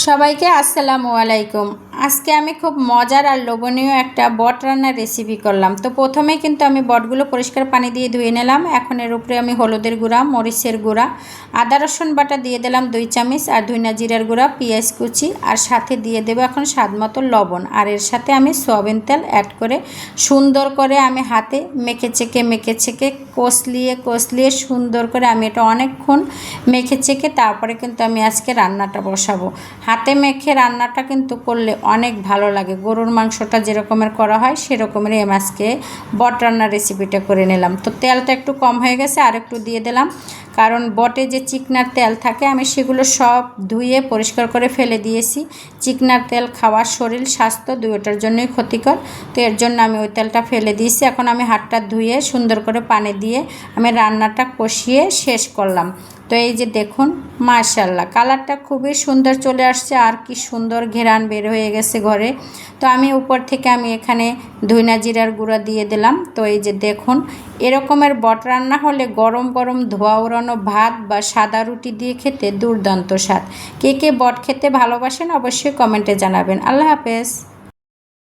সবাইকে আসসালামু আলাইকুম। আজকে আমি খুব মজার আর লোভনীয় একটা বট রান্নার রেসিপি করলাম। তো প্রথমেই কিন্তু আমি বটগুলো পরিষ্কার পানি দিয়ে ধুয়ে নিলাম। এখন এর উপরে আমি হলুদের গুঁড়া, মরিচের গুঁড়া, আদা রসুন বাটা দিয়ে দিলাম 2 চামচ, আর ধনিয়া জিরার গুঁড়া, পেঁয়াজ কুচি, আর সাথে দিয়ে দেবো এখন স্বাদ মতো লবণ। আর এর সাথে আমি সয়াবিন তেল অ্যাড করে সুন্দর করে আমি হাতে মেখে চেকে কষলিয়ে সুন্দর করে আমি এটা অনেকক্ষণ মেখে চেকে তারপরে কিন্তু আমি আজকে রান্নাটা বসাবো। হাতে মেখে রান্নাটা কিন্তু করলে অনেক ভালো লাগে। গরুর মাংসটা যেরকমের করা হয় সেরকমেরই আমি আজকে বট রান্নার রেসিপিটা করে নিলাম। তো তেলটা একটু কম হয়ে গেছে, আর একটু দিয়ে দিলাম, কারণ বটে যে চিকনার তেল থাকে আমি সেগুলো সব ধুয়ে পরিষ্কার করে ফেলে দিয়েছি। চিকনার তেল খাওয়া শরীর স্বাস্থ্য দুটোর জন্যই ক্ষতিকর, তো এর জন্য আমি ওই তেলটা ফেলে দিয়েছি। এখন আমি হাতটা ধুয়ে সুন্দর করে পানি দিয়ে আমি রান্নাটা কষিয়ে শেষ করলাম। তো এই যে দেখুন, মাশাআল্লাহ কালারটা খুবই সুন্দর চলে আসছে, আর কি সুন্দর ঘেরান বের হয়ে গেছে ঘরে। তো আমি উপর থেকে আমি এখানে ধনিয়া জিরার গুঁড়া দিয়ে দিলাম। তো এই যে দেখুন, এরকমের বট রান্না হলে গরম গরম ধোয়া ওড়ানো ভাত বা সাদা রুটি দিয়ে খেতে দুর্দান্ত স্বাদ। কে কে বট খেতে ভালোবাসেন অবশ্যই কমেন্টে জানাবেন। আল্লাহ হাফেজ।